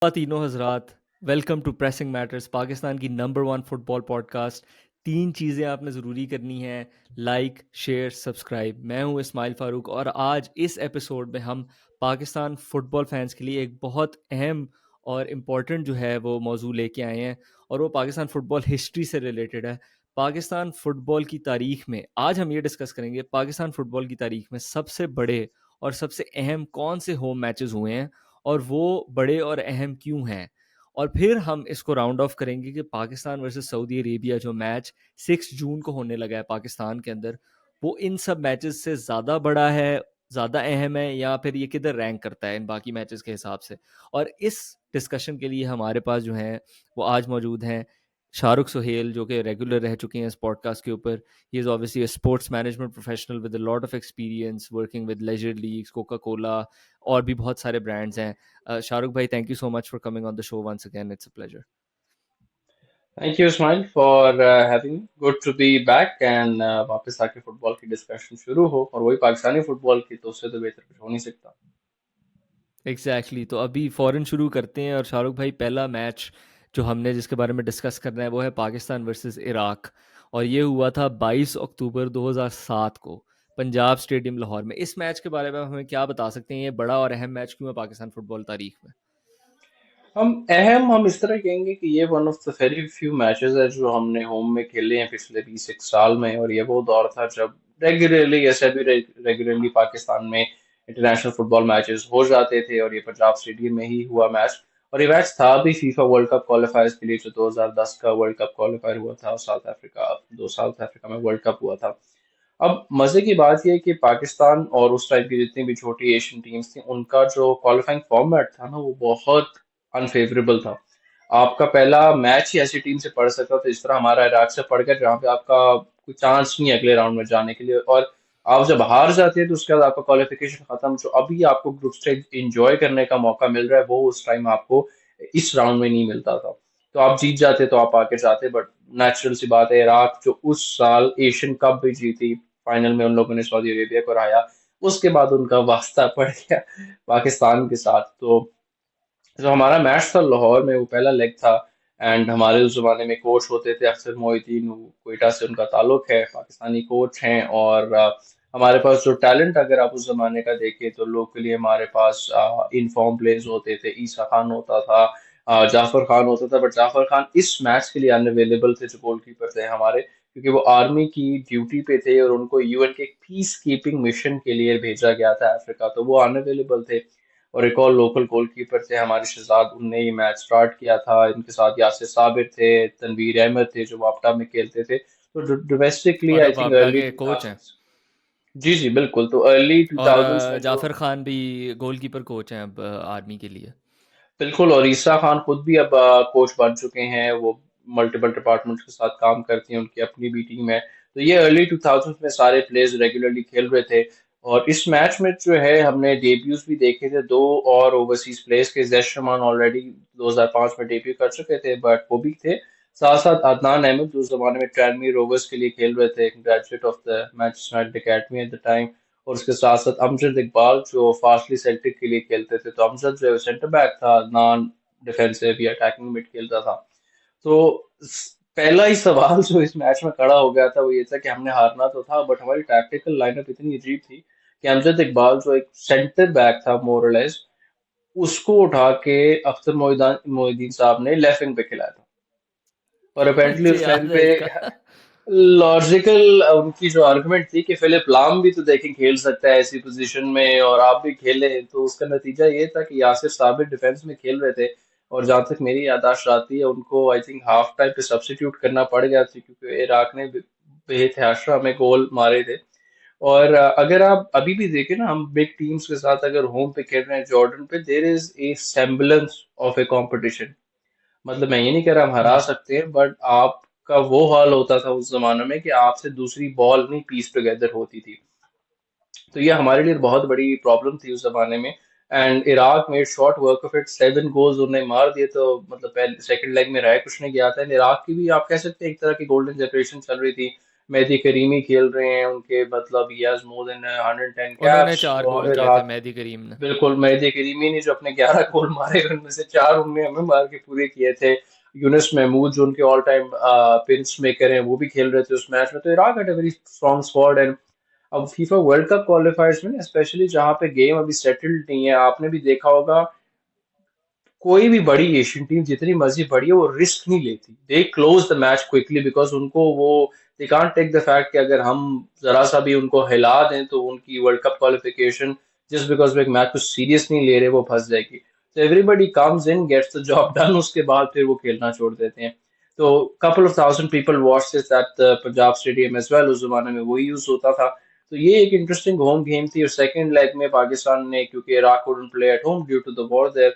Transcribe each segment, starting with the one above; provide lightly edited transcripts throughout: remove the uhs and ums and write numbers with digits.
तीनों हजरात, welcome to Pressing Matters, Pakistan की नंबर वन फुटबॉल पॉडकास्ट। तीन चीज़ें आपने ज़रूरी करनी हैं: लाइक, शेयर, सब्सक्राइब। मैं हूं इस्माइल फ़ारूक और आज इस एपिसोड में हम पाकिस्तान फ़ुटबॉल फैंस के लिए एक बहुत अहम और इम्पॉर्टेंट जो है वो मौजू लेके आए हैं, और वो पाकिस्तान फ़ुटबॉल हिस्ट्री से रिलेटेड है। पाकिस्तान फ़ुटबॉल की तारीख में आज हम ये डिस्कस करेंगे पाकिस्तान फ़ुटबॉल की तारीख में सबसे बड़े और सबसे अहम कौन से होम मैचेस हुए हैं और वो बड़े और अहम क्यों हैं। और फिर हम इसको राउंड ऑफ करेंगे कि पाकिस्तान वर्सेस सऊदी अरेबिया जो मैच 6 जून को होने लगा है पाकिस्तान के अंदर, वो इन सब मैचेस से ज़्यादा बड़ा है, ज़्यादा अहम है, या फिर ये किधर रैंक करता है इन बाकी मैचेस के हिसाब से। और इस डिस्कशन के लिए हमारे पास जो हैं वो आज मौजूद हैं शाहरुख सुहेल, जो कि रेगुलर रह चुके हैं इस पॉडकास्ट के ऊपर। He is obviously a sports management professional with a lot of experience working with leisure leagues, Coca Cola और भी बहुत सारे ब्रांड्स हैं। Shahrukh bhai, thank you so much for coming on the show once again. It's a pleasure. Thank you Ismail for having me. Good to be back and वापस आके football की discussion शुरू हो और वही पाकिस्तानी फुटबॉल की, तो उससे तो बेहतर कुछ हो नहीं सकता। एग्जैक्टली तो अभी फ़ौरन शुरू करते हैं। और शाहरुख भाई, पहला मैच जो हमने जिसके बारे में डिस्कस करना है वो है पाकिस्तान वर्सेस इराक, और ये हुआ था 22 अक्टूबर 2007 को पंजाब स्टेडियम लाहौर में। इस मैच के बारे में हमें क्या बता सकते हैं? ये बड़ा और अहम मैच क्यों है पाकिस्तान फुटबॉल तारीख में? हम इस तरह कहेंगे कि ये one of the very few matches है जो हमने होम में खेले हैं पिछले 20 एक साल में, और ये वो दौर था जब रेगुलरली, ऐसे भी रेगुलरली पाकिस्तान में इंटरनेशनल फुटबॉल मैचेस हो जाते थे, और ये पंजाब स्टेडियम में ही हुआ मैच। और ये मैच था भी फीफा वर्ल्ड कप क्वालिफायर्स के लिए, जो 2010 का वर्ल्ड कप क्वालिफायर हुआ था, और साउथ अफ्रीका में वर्ल्ड कप हुआ था। अब मजे की बात यह है कि पाकिस्तान और उस टाइप की जितनी भी छोटी एशियन टीम्स थी, उनका जो क्वालिफाइंग फॉर्मेट था ना, वो बहुत अनफेवरेबल था। आपका पहला मैच ही ऐसी टीम से पड़ सकता था जिस तरह हमारा इराक से पड़ गया, जहाँ पे आपका कोई चांस नहीं है अगले राउंड में जाने के लिए, और आप जब हार जाते हैं तो उसके बाद आपका क्वालिफिकेशन खत्म। जो अभी आपको ग्रुप स्टेज इंजॉय करने का मौका मिल रहा है, वो उस टाइम आपको इस राउंड में नहीं मिलता था। तो आप जीत जाते तो आप आगे जाते, बट नेचुरल सी बात है, इराक जो उस साल एशियन कप भी जीती, फाइनल में उन लोगों ने सऊदी अरेबिया को हराया, उसके बाद उनका वास्ता पड़ गया पाकिस्तान के साथ। तो जो हमारा मैच था लाहौर में, वो पहला लेग था। एंड हमारे उस जमाने में कोच होते थे अख्तर मोइदीन, वो क्वेटा से उनका ताल्लुक है, पाकिस्तानी कोच हैं। और हमारे पास जो टैलेंट, अगर आप उस जमाने का देखें तो लोकली हमारे पास इनफॉर्म प्लेयर्स होते थे। ईसा खान होता था, जाफर खान होता था, बट जाफर खान इस मैच के लिए अनअवेलेबल थे, जो गोलकीपर थे हमारे, क्योंकि वो आर्मी की ड्यूटी पे थे और उनको यूएन के पीस कीपिंग मिशन के लिए भेजा गया था अफ्रीका, तो वो अनअवेलेबल थे। और एक और लोकल गोलकीपर थे हमारे शहजाद, उनने ये मैच स्टार्ट किया था। इनके साथ यासिर साबिर थे, तनवीर अहमद थे जो वापडा में खेलते थे। तो डोमेस्टिकली और आई अब थिंक आपदा अर्ली के टू कोच हैं। थाउजेंड्स। जी जी बिल्कुल, तो अर्ली टू और थाउजेंड्स में जो, जाफर खान भी गोलकीपर कोच हैं अब आर्मी के लिए। बिल्कुल, और ईसा खान खुद भी अब कोच बन चुके हैं। वो मल्टीपल डिपार्टमेंट्स के साथ काम करती हैं, उनकी अपनी भी टीम है। तो ये अर्ली 2000 में सारे प्लेयर्स रेगुलरली खेल रहे थे। और इस मैच में जो है हमने डेब्यूज भी देखे थे, दो और ओवरसीज प्लेयर्स के। जैशरमान ऑलरेडी 2005 में डेब्यू कर चुके थे, बट वो भी थे। साथ साथ अदनान अहमद, जो उस जमाने में ट्रांसमी रोवर्स के लिए खेल रहे थे, graduate of the Manchester United academy at the time. और उसके साथ साथ अमजद इकबाल, जो फास्टली सेल्टिक के लिए खेलते थे। तो अमजद जो है सेंटर बैक था, नॉन डिफेंसिव या अटैकिंग मिड खेलता था। तो पहला ही सवाल जो इस मैच में खड़ा हो गया था वो ये था कि हमने हारना तो था, बट हमारी टैक्टिकल लाइनअप इतनी अजीब थी कि अमजद इकबाल, जो एक सेंटर बैक था मोरलेस, उसको उठा के अख्तर मोहिदीन साहब ने लेफ्ट विंग पे खिलाया था। और अपेरेंटली मुझे उस टाइम याद है पे इसका। लॉजिकल उनकी जो आर्गुमेंट थी कि फिलिप लाम भी तो देखें खेल सकता है ऐसी पोजीशन में, और आप भी खेले। तो उसका नतीजा ये था कि यासिर साबिर डिफेंस में खेल रहे थे, और जहां तक मेरी याददाश्त आती है, उनको आई थिंक हाफ टाइम पे सब्स्टिट्यूट करना पड़ गया था, क्योंकि इराक ने बेतहाशा में गोल मारे थे। और अगर आप अभी भी देखें ना, हम बिग टीम्स के साथ अगर होम पे खेल रहे हैं जॉर्डन पे, there is a semblance of A competition. मतलब मैं ये नहीं कह रहा हम हरा हम्म। सकते हैं, बट आपका वो हाल होता था उस जमाने में कि आपसे दूसरी बॉल नहीं पीस टुगेदर होती थी। तो ये हमारे लिए बहुत बड़ी प्रॉब्लम थी उस जमाने में। एंड इराक में short work of it 7 goals उन्हें मार दिए, तो मतलब पहले सेकंड लेग में रह कुछ नहीं गया था। इराक की भी आप कह सकते हैं एक तरह की गोल्डन जनरेशन चल रही थी। मेहदी करीमी खेल रहे हैं, उनके मतलब ही हैज मोर देन 110 उन्होंने कैप्स 4 और गोल किए थे इराक। मेहदी करीम ने। बिल्कुल, मेहदी करीमी ने जो अपने 11 गोल मारे उनमें से 4 उनने हमें मार के पूरे किए थे। यूनुस महमूद जो उनके ऑल टाइम पिंच मेकर हैं वो भी खेल रहे थे उस मैच में। तो Iraq had a very strong squad. And अब फीफा वर्ल्ड कप क्वालिफायर्स में स्पेशली जहां पे गेम अभी सेटल्ड नहीं है, आपने भी देखा होगा कोई भी बड़ी एशियन टीम जितनी मर्जी बड़ी है वो रिस्क नहीं लेती। They close the match quickly because उनको वो they can't take the fact कि अगर हम जरा सा भी उनको हिला दें तो उनकी world cup qualification just because वो एक मैच को सीरियस नहीं ले रहे वो फंस जाएगी। तो everybody comes in gets the job done, उसके बाद फिर वो खेलना छोड़ देते हैं। तो couple of thousand people watch this at the Punjab stadium as well, उस जमाने में वही यूज होता था। तो ये एक इंटरेस्टिंग होम गेम थी। और सेकंड लेग में पाकिस्तान ने, क्योंकि Iraq wouldn't play at home due to the war there,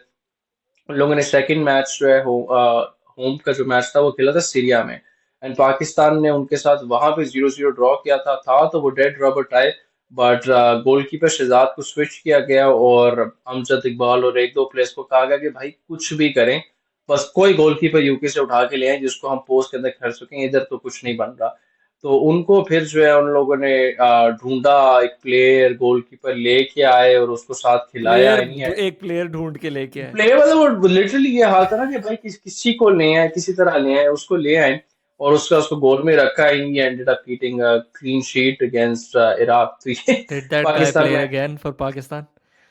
उन लोगों ने सेकंड मैच जो है होम का जो मैच था वो खेला था सीरिया में। एंड पाकिस्तान ने उनके साथ वहां पे 0-0 ड्रॉ किया था तो वो dead rubber tie. But goalkeeper Shahzad को स्विच किया गया और अमजद इकबाल और एक दो प्लेयर्स को कहा गया कि भाई कुछ भी करें, बस कोई गोलकीपर यूके से उठा के ले आए जिसको हम पोस्ट के अंदर खड़ सकें, इधर तो कुछ नहीं बन रहा। तो उनको फिर जो है उन लोगों ने ढूंढा, एक प्लेयर गोलकीपर लेके आए और उसको साथ खिलाया। प्लेयर नहीं है, एक प्लेयर ढूंढ के लेके आए। प्ले मतलब वो लिटरली ये हाल था ना कि भाई किसी को ले आए, किसी तरह ले आए, उसको ले आए और उसको गोल में रखा। He ended up keeping clean sheet against Iraq. तो ये did that guy Pakistan play में again for Pakistan?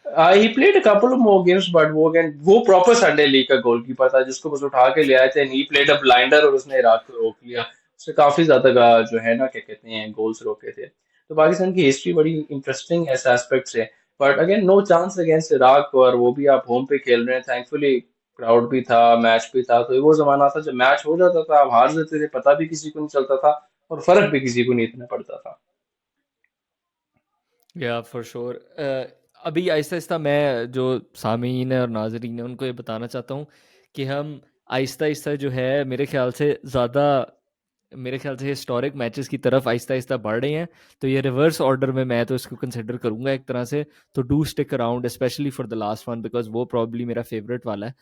He played a couple of more games but वो अगेन वो प्रॉपर संडे लीग का गोलकीपर था जिसको बस उठा के ले आए थे। ही प्लेड अ ब्लाइंडर और उसने इराक को रोक लिया। उससे काफी ज्यादा जो है ना क्या कहते हैं गोल्स रोके थे। तो पाकिस्तान की हिस्ट्री बड़ी इंटरेस्टिंग ऐसे एस्पेक्ट से। But again no chance against Iraq, और वो भी आप होम पे खेल रहे हैं। थैंकफुली क्राउड भी था, मैच भी था। तो ये वो जमाना था जब मैच हो जाता था, आप हार जाते थे, पता भी किसी को नहीं चलता था और फर्क भी किसी को नहीं इतना पड़ता था। या फॉर श्योर। अभी आहिस्ता आहिस्ता मैं जो सामीन है और नाजरीन है उनको ये बताना चाहता हूँ कि हम आहिस्ता आहिस्ता जो है मेरे ख्याल से हिस्टोरिक मैचेस की तरफ आहिस्ता आहिस्ता बढ़ रहे हैं। तो ये रिवर्स ऑर्डर में मैं तो इसको कंसिडर करूंगा एक तरह से। तो do stick around specially for the last one because वो प्रॉब्ली मेरा फेवरेट वाला है।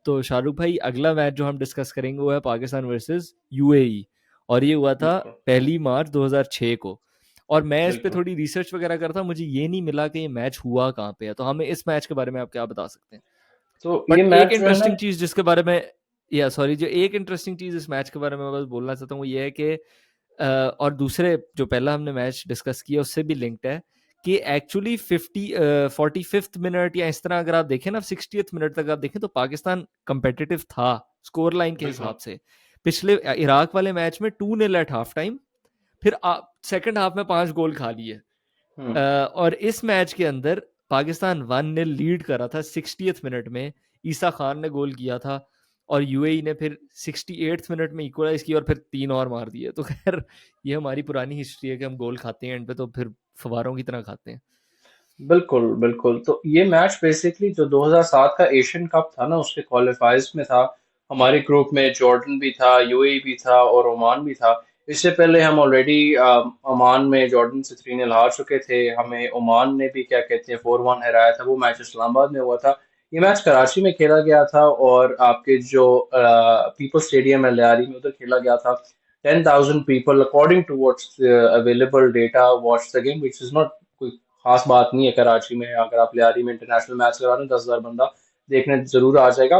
तो शाहरुख भाई, अगला मैच जो हम डिस्कस करेंगे वो है पाकिस्तान वर्सेस यूएई, और ये हुआ था बिल्कुल 1 मार्च 2006 को। और मैं इस पे बिल्कुल। थोड़ी रिसर्च वगैरह करता, मुझे ये नहीं मिला कि ये मैच हुआ कहाँ पे है। तो हमें इस मैच के बारे में आप क्या बता सकते हैं? तो ये बट एक मैच जो है ना, इंटरेस्टिंग चीज जिसके बारे में, या सॉरी, जो एक इंटरेस्टिंग चीज इस मैच के बारे में मैं बस बोलना चाहता हूँ वो ये है कि और दूसरे जो पहला हमने मैच डिस्कस किया उससे भी लिंक्ड है कि एक्चुअली 45th मिनट या इस तरह अगर आप देखें ना 60th मिनट तक आप देखें तो पाकिस्तान कंपेटिटिव था स्कोर लाइन के बिल्कुल। हिसाब से। पिछले इराक वाले मैच में 2-0 एट हाफ टाइम, फिर सेकंड हाफ में 5 गोल खा लिए। हम्म। और इस मैच के अंदर पाकिस्तान 1-0 लीड कर रहा था 60th मिनट में, ईसा खान ने गोल किया था, और यूएई ने फिर 68th मिनट में इक्वलाइज किया और फिर 3 और मार दिए। तो खैर ये हमारी पुरानी हिस्ट्री है कि हम गोल खाते हैं एंड पे तो फिर फवारों की तरह खाते हैं। बिल्कुल बिल्कुल। तो ये मैच बेसिकली जो 2007 का एशियन कप था ना उसके क्वालिफायर्स में था। हमारे ग्रुप में जॉर्डन भी था, यूएई भी था और ओमान भी था। इससे पहले हम ऑलरेडी ओमान में जॉर्डन से 3-0 हार चुके थे। हमें ओमान ने भी क्या कहते हैं 4-1 हराया था। वो मैच इस्लामाबाद में हुआ था। ये मैच कराची में खेला गया था और आपके जो पीपल स्टेडियम है लियारी में उधर खेला गया था। 10,000 people according to what's available data watch the game, which is not खास बात नहीं है। कराची में अगर आप लियारी में इंटरनेशनल मैच करा रहे हैं 10,000 बंदा देखने जरूर आ जाएगा।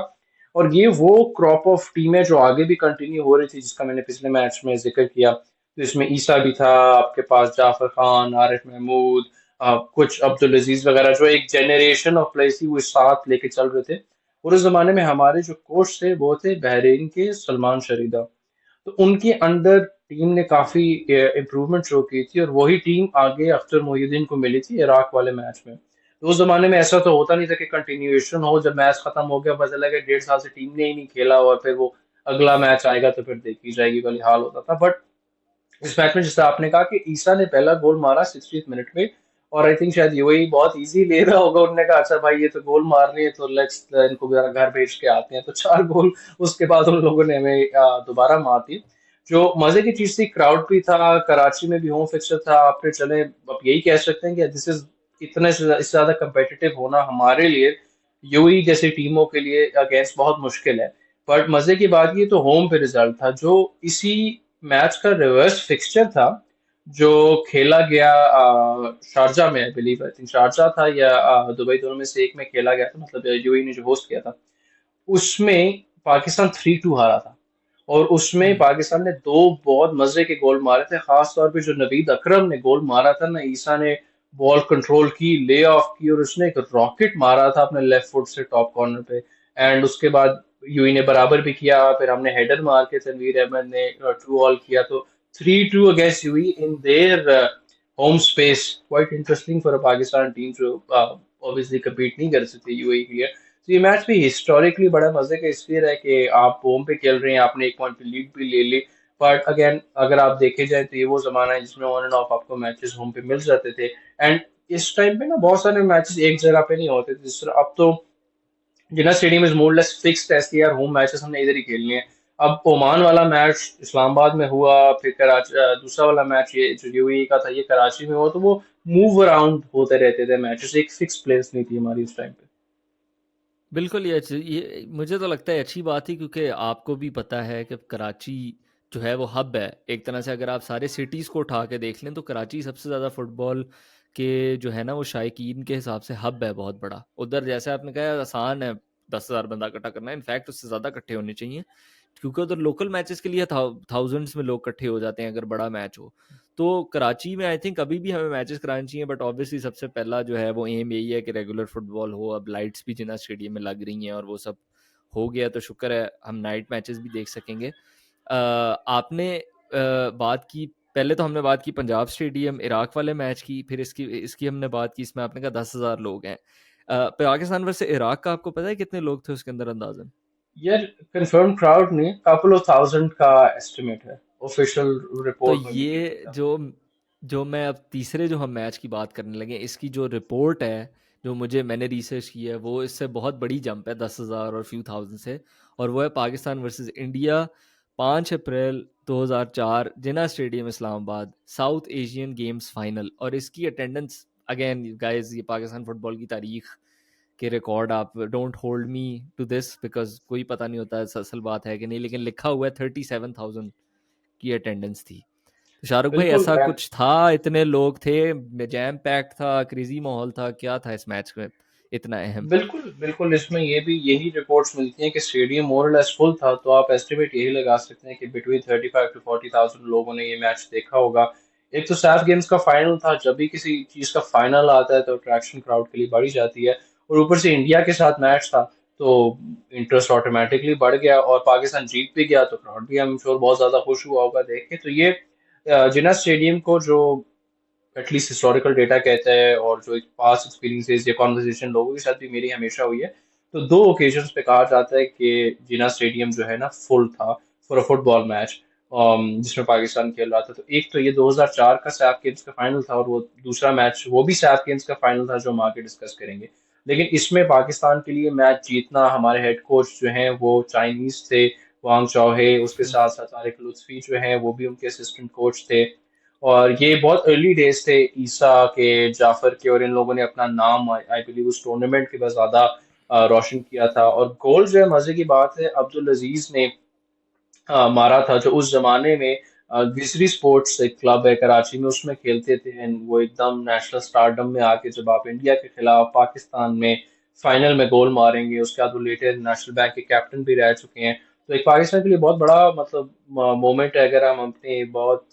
और ये वो क्रॉप ऑफ टीमें जो आगे भी कंटिन्यू हो रही थी जिसका मैंने पिछले मैच में जिक्र किया। तो इसमें ईसा भी था, आपके पास जाफर खान, आरिफ महमूद, कुछ अब्दुल अजीज वगैरह, जो एक जेनरेशन ऑफ प्लेयर्स थी वो साथ लेके चल रहे थे। और उस जमाने में हमारे जो कोच थे वो थे बहरीन के सलमान शरीदा। तो उनके अंडर टीम ने काफी इम्प्रूवमेंट शो की थी और वही टीम आगे अख्तर मोहिउद्दीन को मिली थी इराक वाले मैच में। तो उस जमाने में ऐसा तो होता नहीं था कि कंटिन्यूएशन हो, जब मैच खत्म हो गया पता लगा 1.5 साल से टीम ने ही नहीं खेला और फिर वो अगला मैच आएगा तो फिर देखी जाएगी वाली हाल होता था। बट इस मैच में जैसे आपने कहा कि ईसा ने पहला गोल मारा 60th मिनट में, और आई थिंक शायद यूएई बहुत इजी ले रहा होगा। उन्होंने कहा अच्छा भाई ये तो गोल मार रहे हैं तो लेट्स इनको जरा घर भेज के आते हैं। तो 4 गोल उसके बाद उन लोगों ने हमें दोबारा मार दी। जो मजे की चीज थी, क्राउड भी था, कराची में भी होम फिक्सचर था। आपने चले अब यही कह सकते हैं कि दिस इज इतने से इससे ज्यादा कंपेटिटिव होना हमारे लिए यूएई जैसी टीमों के लिए अगेंस्ट बहुत मुश्किल है। बट मजे की बात ये तो होम पे रिजल्ट था जो इसी मैच का रिवर्स फिक्सचर था जो खेला गया शारजा में, I believe, I think Sharjah था या दुबई, दोनों में से एक में खेला गया था, मतलब यूएई ने जो होस्ट किया था। उसमें पाकिस्तान 3-2 हारा था। और उसमें हम्म। पाकिस्तान ने दो बहुत मजे के गोल मारे थे, खास तौर पे जो नवीद अकरम ने गोल मारा था ना, ईसा ने बॉल कंट्रोल की, ले ऑफ की, और उसने एक रॉकेट मारा था अपने लेफ्ट फुट से टॉप कॉर्नर पे। एंड उसके बाद यूई ने बराबर भी किया, फिर हमने हेडर मार के तनवीर अहमद ने टू ऑल किया। तो 3-2 against UAE in their home space, quite interesting for a Pakistan team जो ऑब्वियसली कम्पीट नहीं कर सकती यूएई के लिए। तो ये मैच भी हिस्टोरिकली बड़ा मजे का इसलिए रहा कि आप होम पे खेल रहे हैं, आपने एक पॉइंट की लीड भी ले ली। बट अगेन अगर आप देखे जाए तो ये वो जमाना है जिसमें ऑन एंड ऑफ आपको मैचेस होम पे मिल जाते थे। एंड इस टाइम पे ना बहुत सारे मैचेस एक जगह पे नहीं होते थे, जिस तरह अब तो Jinnah stadium is more less fixed, ऐसे यार होम मैचेस हमने इधर ही खेलने हैं। अब ओमान वाला मैच इस्लामाबाद में हुआ, फिर कराची दूसरा वाला मैच ये जो यूएई का था ये कराची में हुआ, तो वो मूव अराउंड होते रहते थे मैचेस, एक फिक्स प्लेस नहीं थी हमारी उस टाइम पे। बिल्कुल, ये मुझे तो लगता है अच्छी बात ही, क्योंकि आपको भी पता है कि कराची जो है वो हब है एक तरह से। अगर आप सारे सिटीज़ को उठा के देख लें तो कराची सबसे ज़्यादा फुटबॉल के जो है ना वो शायकीन के हिसाब से हब है बहुत बड़ा। उधर जैसे आपने कहा आसान है 10,000 बंदा इकट्ठा करना, इनफैक्ट उससे ज़्यादा इकट्ठे होने चाहिए, क्योंकि उधर लोकल मैचेस के लिए थाउजेंड्स में लोग इकट्ठे हो जाते हैं अगर बड़ा मैच हो। तो कराची में आई थिंक अभी भी हमें मैचेस कराने चाहिए, बट ऑब्वियसली सबसे पहला जो है वो एम यही है कि रेगुलर फुटबॉल हो। अब लाइट्स भी जिन्ना स्टेडियम में लग रही हैं और वो सब हो गया, तो शुक्र है हम नाइट मैचेस भी देख सकेंगे। आपने बात की, पहले तो हमने बात की पंजाब स्टेडियम इराक वाले मैच की, फिर इसकी इसकी हमने बात की, इसमें आपने कहा 10,000 लोग हैं। पाकिस्तान वर्सेस इराक का आपको पता है कितने लोग थे उसके अंदर अंदाजन? यार कंफर्म क्राउड नहीं, कपल ऑफ थाउजेंड का एस्टिमेट है, ऑफिशियल तो रिपोर्ट में भी यही ये था। जो जो मैं अब तीसरे जो हम मैच की बात करने लगे, इसकी जो रिपोर्ट है, जो मैंने रिसर्च की है, वो इससे बहुत बड़ी जंप है 10,000 और फ्यू थाउजेंड से। और वो है Pakistan versus India, 5 April 2004, Jinnah stadium Islamabad, South Asian games final. और इसकी अटेंडेंस, अगेन गाइस, ये पाकिस्तान फुटबॉल की तारीख के रिकॉर्ड, आप don't hold me to this because कोई पता नहीं होता असल बात है कि नहीं, लेकिन लिखा हुआ है 37,000 की अटेंडेंस थी। तो शाहरुख भाई, बिल्कुल। ऐसा कुछ था? इतने लोग थे, जैम पैक्ड था, क्रेजी माहौल था, क्या था इस मैच में इतना अहम? बिल्कुल बिल्कुल, इसमें ये भी यही रिपोर्ट्स मिलती हैं कि स्टेडियम मोर लेस फुल था, तो आप एस्टिमेट यही लगा सकते हैं कि बिटवीन 35 to 40,000 लोगों ने ये मैच देखा होगा। एक तो सैफ गेम्स का फाइनल था, जब भी किसी चीज का फाइनल आता है तो अट्रैक्शन क्राउड के लिए बढ़ ही जाती है, और ऊपर से इंडिया के साथ मैच था, तो इंटरेस्ट ऑटोमेटिकली बढ़ गया, और पाकिस्तान जीत भी गया तो क्राउड भी हम श्योर बहुत ज्यादा खुश हुआ होगा देख के। तो ये जिना स्टेडियम को जो एटलीस्ट हिस्टोरिकल डेटा कहता है, और जो पास्ट एक्सपीरियंसेस या कॉन्वर्सेशन लोगों के साथ भी मेरी हमेशा हुई है, तो दो ओकेजन्स पे कहा जाता है कि जिना स्टेडियम जो है ना फुल था फॉर अ फुटबॉल मैच जिसमें पाकिस्तान खेल रहा था। तो एक तो ये 2004 का सैफ गेम्स का फाइनल था, और वो दूसरा मैच वो भी सैफ गेम्स का फाइनल था जो हम आगे डिस्कस करेंगे। लेकिन इसमें पाकिस्तान के लिए मैच जीतना, हमारे हेड कोच जो हैं वो चाइनीज थे, वांग चौहे, उसके साथ साथ तारिक लुत्फी जो हैं वो भी उनके असिस्टेंट कोच थे। और ये बहुत अर्ली डेज थे ईसा के, जाफर के, और इन लोगों ने अपना नाम आई बिलीव उस टूर्नामेंट के बाद ज्यादा रोशन किया था। और गोल जो है मजे की बात है अब्दुल अजीज ने मारा था, जो उस जमाने में विजरी स्पोर्ट्स एक क्लब है कराची में उसमें खेलते थे। And वो एकदम नेशनल स्टारडम में आके जब आप इंडिया के खिलाफ पाकिस्तान में फाइनल में गोल मारेंगे, उसके बाद वो लेटर नेशनल बैंक के कैप्टन भी रह चुके हैं। तो एक पाकिस्तान के लिए बहुत बड़ा मतलब मोमेंट है, अगर हम अपने बहुत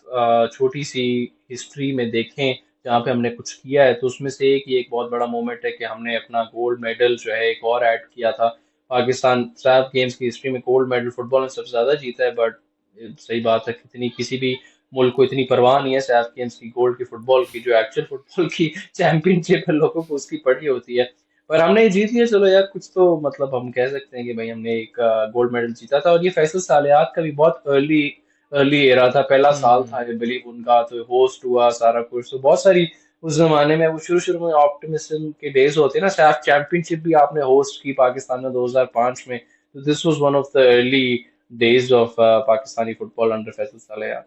छोटी सी हिस्ट्री में देखें जहाँ पे हमने कुछ किया है, तो उसमें से एक ये एक बहुत बड़ा मोमेंट है कि हमने अपना गोल्ड मेडल जो है एक और ऐड किया था। पाकिस्तान सैफ गेम्स की हिस्ट्री में गोल्ड मेडल फुटबॉल में सबसे ज्यादा जीता है, बट सही बात है कितनी किसी भी मुल्क को इतनी परवाह नहीं है सैफ गेम्स की गोल्ड की फुटबॉल की, जो एक्चुअल फुटबॉल की चैंपियनशिप है लोगों को उसकी पड़ी होती है। पर हमने ये जीत लिया, चलो यार कुछ तो मतलब हम कह सकते हैं कि भाई हमने एक गोल्ड मेडल जीता था। और ये फैसल सालियात का भी बहुत अर्ली अर्ली एरा था, पहला साल था हम्म। आई बिलीव उनका, तो होस्ट हुआ सारा कुछ, तो बहुत सारी उस जमाने में वो शुरू शुरू में ऑप्टिमिज्म के डेज होते हैं ना, सैफ चैंपियनशिप भी आपने होस्ट की पाकिस्तान में 2005 में, तो this was one of the early days of Pakistani football under Faisal Saleh.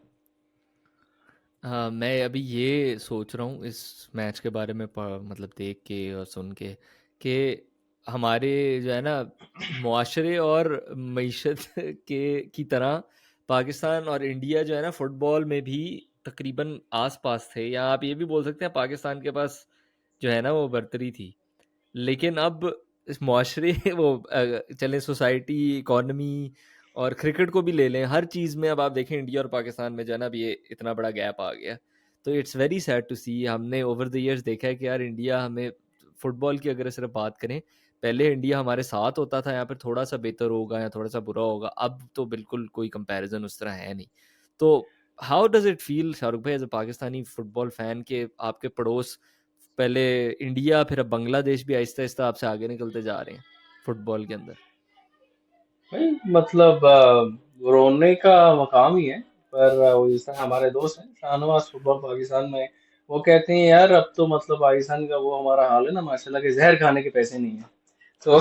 हाँ, मैं अभी ये सोच रहा हूँ इस मैच के बारे में मतलब देख के और सुन के, कि हमारे जो है ना मुआशरे और मईशत के की तरह पाकिस्तान और इंडिया जो है ना फुटबॉल में भी तकरीबन आस-पास थे, या आप ये भी बोल सकते हैं पाकिस्तान के पास जो है ना वो बर्तरी थी। लेकिन अब इस मुआशरे वो चलें सोसाइटी, इकॉनमी और क्रिकेट को भी ले लें, हर चीज़ में अब आप देखें इंडिया और पाकिस्तान में जो है ना अब ये इतना बड़ा गैप आ गया। तो इट्स वेरी सैड टू सी, हमने ओवर द ईयर्स देखा है कि यार इंडिया हमें फुटबॉल की अगर सिर्फ बात करें, पहले इंडिया हमारे साथ होता था, यहाँ पर थोड़ा सा बेहतर होगा या थोड़ा सा बुरा होगा, अब तो बिल्कुल कोई कंपैरिजन उस तरह है नहीं। तो how does it feel Shahrukh भाई as a Pakistani football fan के आपके पड़ोस पहले इंडिया फिर अब बांग्लादेश भी आहिस्ता आहिस्ता आपसे आगे निकलते जा रहे हैं फुटबॉल के अंदर? भाई मतलब रोने का मकाम ही है। पर वो जिस तरह हमारे दोस्त हैं शाहनवाज फुटबॉल पाकिस्तान में, वो कहते हैं यार अब तो मतलब पाकिस्तान का वो हमारा हाल है ना माशाल्लाह के जहर खाने के पैसे नहीं है। तो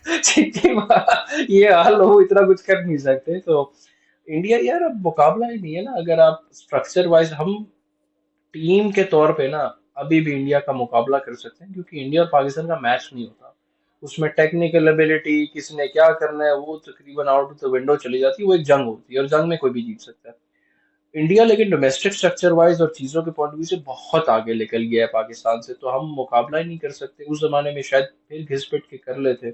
जितनी बार ये हाल हो इतना कुछ कर नहीं सकते। तो इंडिया यार अब मुकाबला ही नहीं है ना। अगर आप स्ट्रक्चर वाइज हम टीम के तौर पे ना अभी भी इंडिया का मुकाबला कर सकते हैं, क्योंकि इंडिया और पाकिस्तान का मैच नहीं होता। उसमें टेक्निकल एबिलिटी किसने क्या करना है वो तकरीबन आउट ऑफ द विंडो चली जाती है। वो एक जंग होती है और जंग में कोई भी जीत सकता है। इंडिया लेकिन डोमेस्टिक स्ट्रक्चर वाइज और चीजों के पॉइंट ऑफ व्यू से बहुत आगे निकल गया है पाकिस्तान से, तो हम मुकाबला ही नहीं कर सकते। उस जमाने में शायद फिर घिस पिट के कर लेते,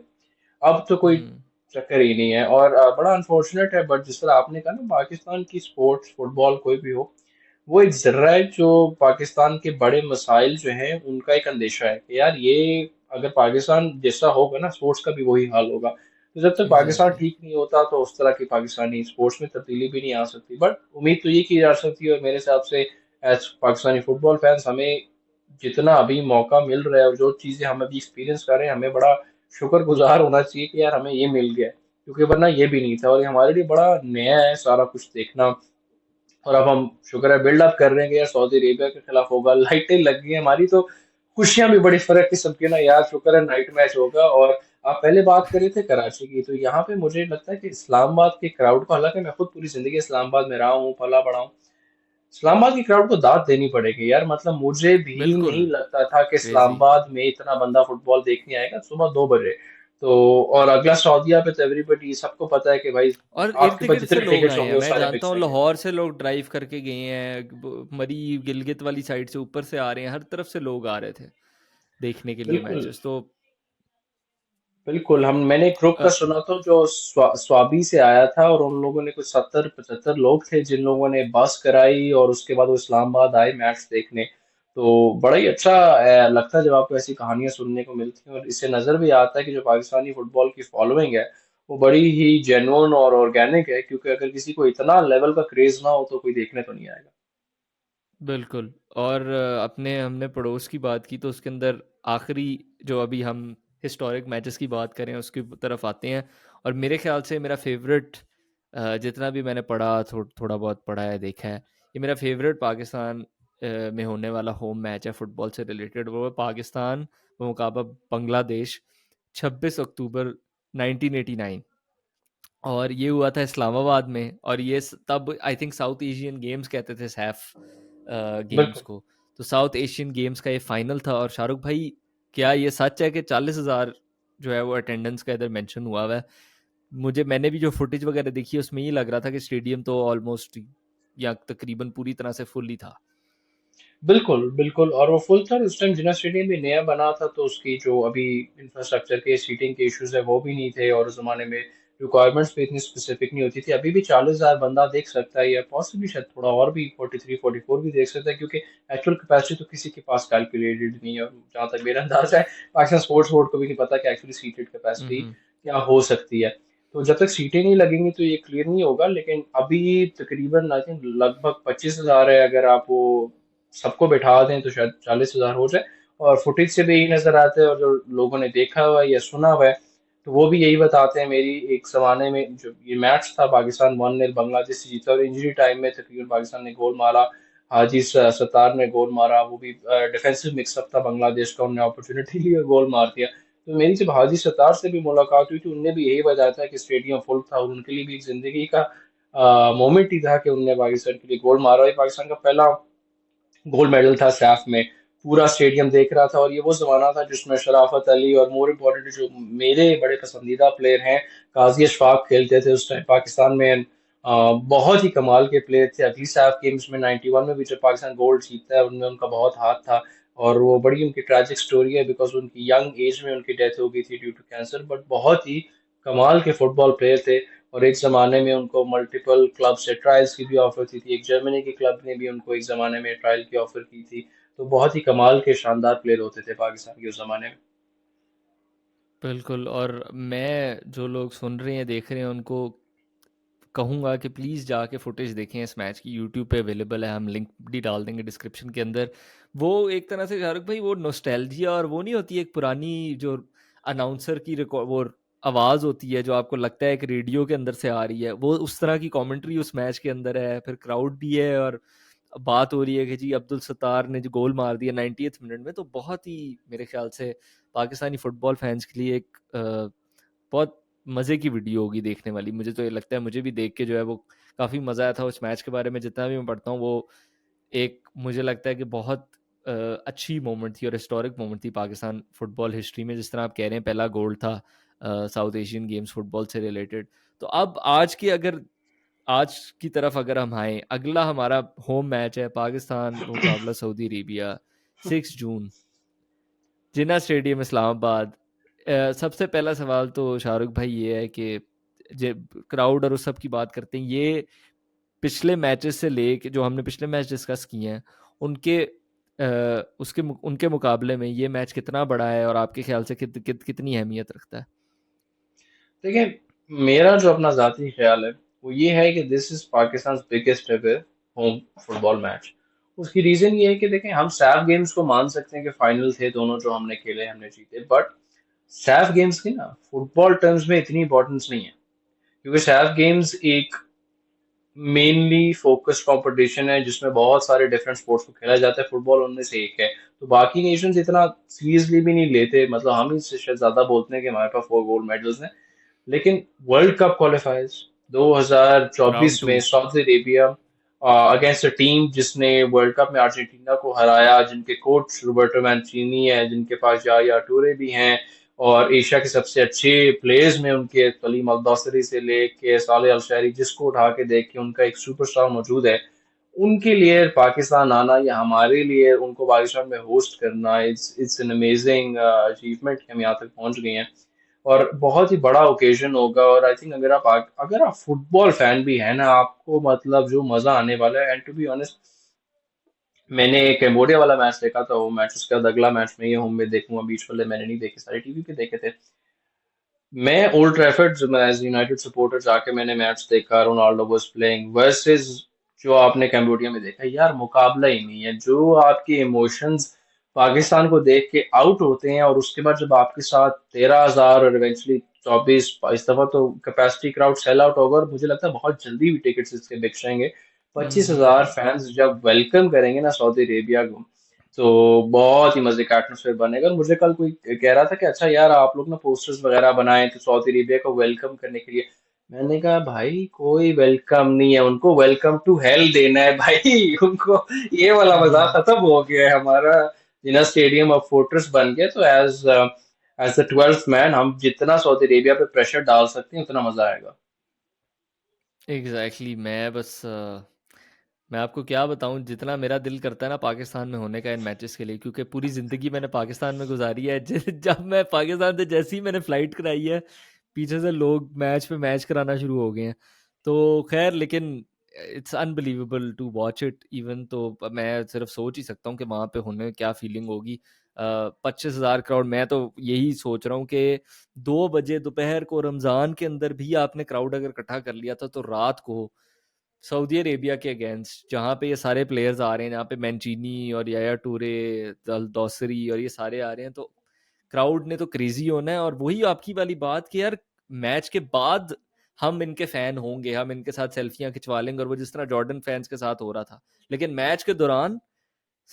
अब तो कोई हम्म। चक्कर ही नहीं है। और बड़ा अनफॉर्चुनेट है, बट जिस तरह आपने कहा ना पाकिस्तान की स्पोर्ट्स फुटबॉल कोई भी हो, वो एक जर्रा है जो पाकिस्तान के बड़े मसाइल जो हैं उनका एक अंदेशा है कि यार ये अगर पाकिस्तान जैसा होगा ना स्पोर्ट्स का भी वही हाल होगा। तो जब तक पाकिस्तान एग्जैक्टली। ठीक नहीं होता तो उस तरह की पाकिस्तानी स्पोर्ट्स में तब्दीली भी नहीं आ सकती। बट उम्मीद तो ये की जा सकती है, और मेरे हिसाब से एज पाकिस्तानी फुटबॉल फैंस हमें जितना अभी मौका मिल रहा है और जो चीजें हम अभी एक्सपीरियंस कर रहे हैं, हमें बड़ा शुक्रगुजार होना चाहिए कि यार हमें ये मिल गया है, क्योंकि वरना ये भी नहीं था। और ये हमारे लिए बड़ा नया है सारा कुछ देखना। और अब हम शुक्र है बिल्डअप कर रहे हैं कि यार सऊदी अरेबिया के खिलाफ होगा, लाइटें लग गई हैं हमारी, तो खुशियां भी बड़ी फर्क किस्म की ना यार, शुक्र है नाइट मैच होगा। और आप पहले बात कर रहे थे कराची की, तो यहाँ पे मुझे लगता है कि इस्लामाबाद के क्राउड को, हालांकि मैं खुद पूरी जिंदगी इस्लामाबाद में रहा हूँ पला बड़ा हूँ, इस्लामाबाद की क्राउड को दाद देनी पड़ेगी यार। मतलब मुझे भी बिल्कुल। नहीं लगता था कि क्रेजी। इस्लामाबाद में इतना बंदा फुटबॉल देखने आएगा सुबह 2 बजे। तो और अगला सऊदीया पे तो एवरीबडी सबको पता है कि भाई और इर्द आपके पास गिर्द से जितने लोग टिकट्स आए होंगे हैं, वो मैं सारे जानता फिक्स हूँ रहेंगे। लाहौर से लोग ड्राइव करके गए हैं, मरी गिलगित वाली साइड से ऊपर से आ रहे हैं, हर तरफ से लोग आ रहे थे देखने के लिए बिल्कुल मैचेस तो। बिल्कुल। हम मैंने एक ग्रुप का सुना था जो स्वाबी से आया था, और उन लोगों ने कुछ 70-75 लोग थे जिन लोगों ने बस कराई और उसके बाद वो इस्लामाबाद आए मैच देखने। तो बड़ा ही अच्छा लगता है जब आपको ऐसी कहानियां सुनने को मिलती हैं, और इससे नजर भी आता है कि जो पाकिस्तानी फुटबॉल की फॉलोइंग है वो बड़ी ही जेन्युइन और ऑर्गेनिक है, क्योंकि अगर किसी को इतना लेवल का क्रेज ना हो तो कोई देखने तो नहीं आएगा। बिल्कुल। और अपने हमने पड़ोस की बात की तो उसके अंदर आखिरी जो अभी हम हिस्टोरिक मैचेस की बात करें उसकी तरफ आते हैं। और मेरे ख्याल से मेरा फेवरेट, जितना भी मैंने पढ़ा थोड़ा बहुत पढ़ा है देखा है, ये मेरा फेवरेट पाकिस्तान में होने वाला होम मैच है फुटबॉल से रिलेटेड, वो है पाकिस्तान मुकाबला बांग्लादेश, 26 अक्टूबर 1989। और ये हुआ था इस्लामाबाद में, और ये तब I think south Asian games कहते थे सैफ गेम्स बिल्कुल को। तो साउथ एशियन गेम्स का ये फाइनल था। और शाहरुख भाई, क्या ये सच है कि 40,000 जो है वो अटेंडेंस का इधर मेंशन हुआ हुआ है? मैंने भी जो फुटेज वगैरह देखी उसमें ये लग रहा था कि स्टेडियम तो ऑलमोस्ट या तकरीबन पूरी तरह से फुल ही था। बिल्कुल बिल्कुल। और वो फुल था उस टाइम, जिना स्टेडियम भी नया बना था, तो उसकी जो अभी इंफ्रास्ट्रक्चर के सीटिंग के इश्यूज है वो भी नहीं थे, और उस जमाने में रिक्वायरमेंट्स भी इतनी स्पेसिफिक नहीं होती थी। अभी भी 40,000 बंदा देख सकता है, या पॉसिबली शायद थोड़ा और भी 43-44 भी देख सकता है, क्योंकि एक्चुअल कैपेसिटी तो किसी के पास कैलकुलेटेड नहीं है। और जहाँ तक मेरा अंदाजा है पाकिस्तान स्पोर्ट्स बोर्ड को भी नहीं पता कि एक्चुअली सीटेड कैपेसिटी हम्म। क्या हो सकती है। तो जब तक सीटें नहीं लगेंगी तो ये क्लियर नहीं होगा। लेकिन अभी तकरीबन आई थिंक लगभग 25,000 है, अगर आप वो सबको बैठा दें तो शायद 40,000 हो जाए। और फुटेज से भी यही नजर आता है, और जो लोगों ने देखा हुआ है या सुना हुआ है तो वो भी यही बताते हैं। मेरी एक जमाने में जो ये मैच था पाकिस्तान 1-0 बांग्लादेश से जीता, और इंजरी टाइम में तकरीबन पाकिस्तान ने गोल मारा, हाजी सत्तार ने गोल मारा, वो भी डिफेंसिव मिक्सअप था बांग्लादेश का, उन्होंने अपॉर्चुनिटी ली और गोल मार दिया। तो मेरी जब हाजी सत्तार से भी मुलाकात हुई तो उनने भी यही बताया था कि स्टेडियम फुल था, और उनके लिए भी एक जिंदगी का मोमेंट ही था कि उनने पाकिस्तान के लिए गोल मारा। ये पाकिस्तान का पहला गोल्ड मेडल था सैफ में, पूरा स्टेडियम देख रहा था। और ये वो जमाना था जिसमें शराफत अली और मोर इम्पोर्टेंट जो मेरे बड़े पसंदीदा प्लेयर हैं काजी अशफाक खेलते थे उस टाइम पाकिस्तान में। बहुत ही कमाल के प्लेयर थे। अगली साफ गेम्स में 91 में भी जब पाकिस्तान गोल्ड जीतता है उनमें उनका बहुत हाथ था। और वो बड़ी उनकी ट्रैजिक स्टोरी है बिकॉज उनकी यंग एज में उनकी डेथ हो गई थी ड्यू टू कैंसर, बट बहुत ही कमाल के फुटबॉल प्लेयर थे। और एक जमाने में उनको मल्टीपल क्लब से ट्रायल्स की भी ऑफर थी एक जर्मनी के क्लब ने भी उनको एक जमाने में ट्रायल की ऑफर की थी। तो बहुत ही कमाल के शानदार प्लेयर होते थे पाकिस्तान के उस जमाने में। बिल्कुल। और मैं जो लोग सुन रहे हैं देख रहे हैं उनको कहूँगा कि प्लीज़ जाके फुटेज देखें इस मैच की, यूट्यूब पे अवेलेबल है, हम लिंक भी डाल देंगे डिस्क्रिप्शन के अंदर। वो एक तरह से शाहरुख भाई वो नॉस्टैल्जिया और वो नहीं होती एक पुरानी जो अनाउंसर की रिकॉर्ड वो आवाज़ होती है जो आपको लगता है एक रेडियो के अंदर से आ रही है, वो उस तरह की कमेंट्री उस मैच के अंदर है। फिर क्राउड भी है और बात हो रही है कि जी अब्दुल सत्तार ने जो गोल मार दिया 90th मिनट में, तो बहुत ही मेरे ख्याल से पाकिस्तानी फुटबॉल फैंस के लिए एक बहुत मज़े की वीडियो होगी देखने वाली। मुझे तो ये लगता है, मुझे भी देख के जो है वो काफ़ी मज़ा आया था। उस मैच के बारे में जितना भी मैं पढ़ता हूँ वो एक मुझे लगता है कि बहुत अच्छी मोमेंट थी और हिस्टोरिक मोमेंट थी पाकिस्तान फुटबॉल हिस्ट्री में। जिस तरह आप कह रहे हैं पहला गोल्ड था साउथ एशियन गेम्स फुटबॉल से रिलेटेड। तो अब आज की तरफ अगर हम आए, अगला हमारा होम मैच है पाकिस्तान मुकाबला सऊदी अरेबिया, 6 जून, जिन्ना स्टेडियम इस्लामाबाद। सबसे पहला सवाल तो शाहरुख भाई ये है कि क्राउड और उस सब की बात करते हैं, ये पिछले मैचेस से लेके जो हमने पिछले मैच डिस्कस किए हैं उनके उनके मुकाबले में ये मैच कितना बड़ा है और आपके ख्याल से कितनी अहमियत रखता है? देखिए, मेरा जो अपना जाती ख्याल है वो ये है कि this is Pakistan biggest ever home football match. उसकी रीजन ये है कि देखें, हम सैफ गेम्स को मान सकते हैं कि फाइनल थे दोनों जो हमने खेले हमने जीते, बट सैफ गेम्स की ना फुटबॉल टर्म्स में इतनी इंपॉर्टेंस नहीं है। क्योंकि सैफ गेम्स एक मेनली फोकस कंपटीशन है जिसमें बहुत सारे डिफरेंट स्पोर्ट्स को खेला जाता है, फुटबॉल उनमें से एक है। तो बाकी नेशंस इतना सीरियसली भी नहीं लेते, मतलब हम ही से शायद ज्यादा बोलते हैं कि हमारे पास 4 गोल्ड मेडल्स हैं। लेकिन world cup qualifiers round 2024 two. में Saudi Arabia against a team जिसने वर्ल्ड कप में अर्जेंटीना को हराया, जिनके कोच रोबर्टो मैंचीनी है, जिनके पास याया टूरे भी हैं, और एशिया के सबसे अच्छे प्लेयर्स में उनके कलीम अल दोसरी से लेके साले अल शहरी, जिसको उठा के देख के उनका एक सुपरस्टार मौजूद है। उनके लिए पाकिस्तान आना या हमारे लिए उनको पाकिस्तान में होस्ट करना, it's it's an amazing achievement कि हम यहाँ तक पहुंच गए हैं। और बहुत ही बड़ा ओकेजन होगा। और आई थिंक अगर आप फुटबॉल फैन भी है ना, आपको मतलब जो मजा आने वाला है। एंड टू बी ऑनेस्ट, मैंने कैम्बोडिया वाला मैच देखा था, वो मैच उसके बाद अगला मैच में ये होम में देखूंगा, बीच वाले मैंने नहीं देखे, सारे टीवी पे देखे थे। मैं ओल्ड ट्रैफर्ड जब मैं एज यूनाइटेड सपोर्टर जाके मैंने मैच देखा, रोनाल्डो वाज प्लेइंग वर्सेस जो आपने कैम्बोडिया में देखा, यार मुकाबला ही नहीं है। जो आपके इमोशंस पाकिस्तान को देख के आउट होते हैं, और उसके बाद जब आपके साथ 13,000 और इवेंचुअली 24, इस दफा तो कैपेसिटी क्राउड सेल आउट होगा और मुझे लगता है बहुत जल्दी भी टिकट्स इसके बिक जाएंगे। 25,000 हम्म। फैंस जब वेलकम करेंगे ना सऊदी अरेबिया को, तो बहुत ही मजे का एटमोसफेयर बनेगा। और मुझे कल कोई कह रहा था कि अच्छा यार आप लोग ना पोस्टर्स वगैरह बनाए तो सऊदी अरेबिया को वेलकम करने के लिए। मैंने कहा भाई कोई वेलकम नहीं है, उनको वेलकम टू हेल देना है भाई उनको। ये वाला मजाक हम्म। खत्म हो गया है हमारा। जिना स्टेडियम अब फोर्ट्रेस बन गया, तो as as the 12th man हम जितना सऊदी अरेबिया पे प्रेशर डाल सकते हैं उतना मजा आएगा। एग्जैक्टली। मैं आपको क्या बताऊं, जितना मेरा दिल करता है ना पाकिस्तान में होने का इन मैचेस के लिए, क्योंकि पूरी ज़िंदगी मैंने पाकिस्तान में गुजारी है। जब मैं पाकिस्तान से जैसे ही मैंने फ़्लाइट कराई है, पीछे से लोग मैच पे मैच कराना शुरू हो गए हैं। तो खैर, लेकिन it's unbelievable to watch it even. तो मैं सिर्फ सोच ही सकता हूँ कि वहाँ पे होने में क्या फीलिंग होगी। 25,000 क्राउड, मैं तो यही सोच रहा हूँ कि 2 बजे दोपहर को रमज़ान के अंदर भी आपने क्राउड अगर इकट्ठा कर लिया था, तो रात को सऊदी अरेबिया के अगेंस्ट जहाँ पे ये सारे प्लेयर्स आ रहे हैं, जहाँ पे मैंचीनी और याया टूरे, दौसरी और ये सारे आ रहे हैं, तो क्राउड ने तो क्रेजी होना है। और वही आपकी वाली बात कि यार मैच के बाद हम इनके फैन होंगे, हम इनके साथ सेल्फियां खिंचवा लेंगे, और वो जिस तरह जॉर्डन फैंस के साथ हो रहा था। लेकिन मैच के दौरान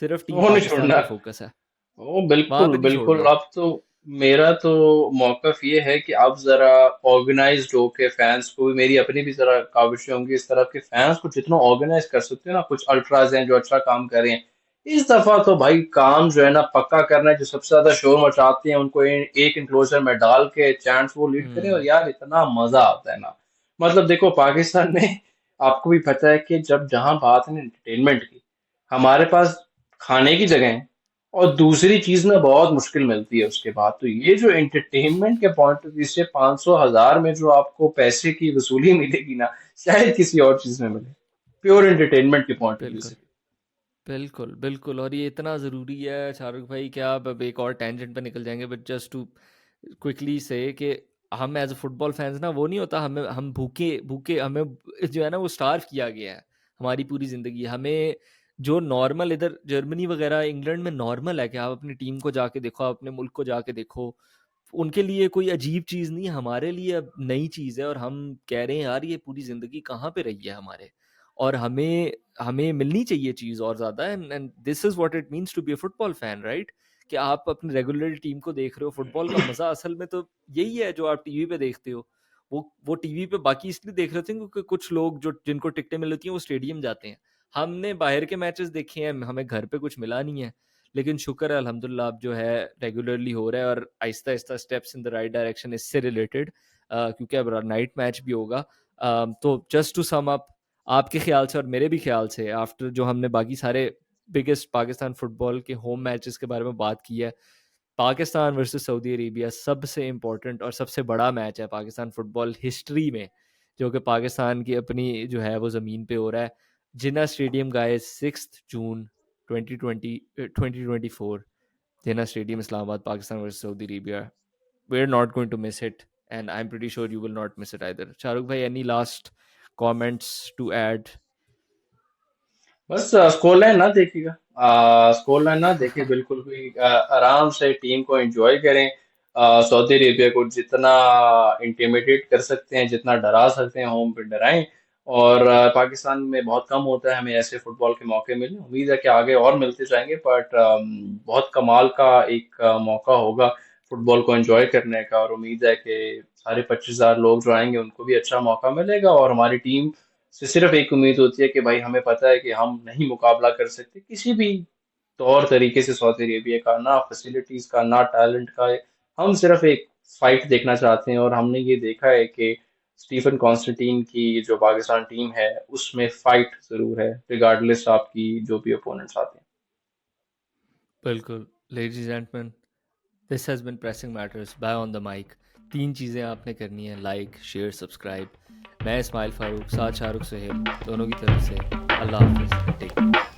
सिर्फ टीम वो नहीं पाकिस्तान छोड़ना। पे फोकस है, ओ वहां बिल्कुल पे नहीं बिल्कुल। छोड़ना। अब तो मेरा तो मौकफ ये है कि अब जरा ऑर्गेनाइज्ड होके फैंस को भी, मेरी अपनी भी जरा काविशें होंगी इस तरफ के फैंस को जितना ऑर्गेनाइज कर सकते हो ना, कुछ अल्ट्राज हैं जो अच्छा काम कर रहे हैं। इस दफा तो भाई काम जो है ना पक्का करना है, जो सबसे ज्यादा शोर मचाते हैं उनको एक इंक्लोजर में डाल के चैंट्स वो लीड करें, और हम्म। यार इतना मजा आता है ना। मतलब देखो पाकिस्तान में आपको भी पता है कि जब जहां बात है एंटरटेनमेंट की, हमारे पास खाने की जगह है और दूसरी चीज ना बहुत मुश्किल मिलती है उसके बाद। तो ये जो एंटरटेनमेंट के पॉइंट ऑफ व्यू से 500,000 में जो आपको पैसे की वसूली मिलेगी ना, शायद किसी और चीज में मिले, प्योर एंटरटेनमेंट के पॉइंट ऑफ व्यू बिल्कुल से। बिल्कुल बिल्कुल। और ये इतना ज़रूरी है शाहरुख भाई, क्या आप अब एक और टेंजेंट पे निकल जाएंगे, बट जस्ट टू क्विकली से कि हम एज अ फुटबॉल फैंस ना, वो नहीं होता, हमें हम भूखे भूखे हमें जो है ना वो स्टार्व किया गया है हमारी पूरी ज़िंदगी। हमें जो नॉर्मल इधर जर्मनी वगैरह इंग्लैंड में नॉर्मल है कि आप अपनी टीम को जाके देखो, आप अपने मुल्क को जाके देखो, उनके लिए कोई अजीब चीज़ नहीं, हमारे लिए अब नई चीज़ है। और हम कह रहे हैं यार ये पूरी ज़िंदगी कहाँ पे रही है हमारे, और हमें हमें मिलनी चाहिए चीज़ और ज़्यादा। And this is what it means to be a football fan, right? कि आप अपनी रेगुलर टीम को देख रहे हो। फुटबॉल का मज़ा असल में तो यही है जो आप टीवी पे देखते हो। वो टीवी पे बाकी इसलिए देख रहे होते हैं क्योंकि कुछ लोग जो जिनको टिकटें मिल होती हैं वो स्टेडियम जाते हैं। हमने बाहर के मैचेस देखे हैं, हमें घर पे कुछ मिला नहीं है। लेकिन शुक्र है अल्हम्दुलिल्लाह अब जो है रेगुलरली हो रहा है, और Aahista Aahista steps in the right direction इससे रिलेटेड, क्योंकि अब नाइट मैच भी होगा। तो जस्ट टू सम अप, आपके ख्याल से और मेरे भी ख्याल से, आफ्टर जो हमने बाकी सारे बिगेस्ट पाकिस्तान फुटबॉल के होम मैचेस के बारे में बात की है, पाकिस्तान वर्सेस सऊदी अरेबिया सबसे इम्पोर्टेंट और सबसे बड़ा मैच है पाकिस्तान फुटबॉल हिस्ट्री में, जो कि पाकिस्तान की अपनी जो है वो ज़मीन पे हो रहा है। Jinnah stadium guys, 6 June 2024, Jinnah stadium, Islamabad, Pakistan versus Saudi Arabia. We're not going to miss it, and I'm pretty sure you will not miss it either. Shahrukh bhai, any last comments to add? बस स्कोर लाइन ना देखिएगा, score line ना देखिए बिल्कुल भी। आराम से team को एंजॉय करें। सऊदी अरेबिया को जितना इंटिमिडेट कर सकते हैं, जितना डरा सकते हैं होम पे डराएं। और पाकिस्तान में बहुत कम होता है हमें ऐसे फुटबॉल के मौके मिले। उम्मीद है कि आगे और मिलते जाएंगे, बट बहुत कमाल का एक मौका होगा फुटबॉल को एंजॉय करने का। और उम्मीद है कि सारे 25,000 लोग जो आएंगे उनको भी अच्छा मौका मिलेगा। और हमारी टीम से सिर्फ एक उम्मीद होती है कि भाई हमें पता है कि हम नहीं मुकाबला कर सकते किसी भी तौर तरीके से सऊदी अरेबिया का, ना फैसिलिटीज का, ना टैलेंट का। हम सिर्फ एक फाइट देखना चाहते हैं, और हमने ये देखा है कि स्टीफन कॉन्स्टेंटीन की जो पाकिस्तान टीम है उसमें फाइट जरूर है, रिगार्डलेस आपकी जो भी ओपोनेंट्स आते हैं। बिल्कुल। Ladies and gentlemen, this has been Pressing Matters by On The Mic। 3 चीज़ें आपने करनी है, लाइक, शेयर, सब्सक्राइब। मैं इस्माइल फारूक, साथ शाहरुख सुहेल, दोनों की तरफ से अल्लाह हाफिज़, टेक केयर।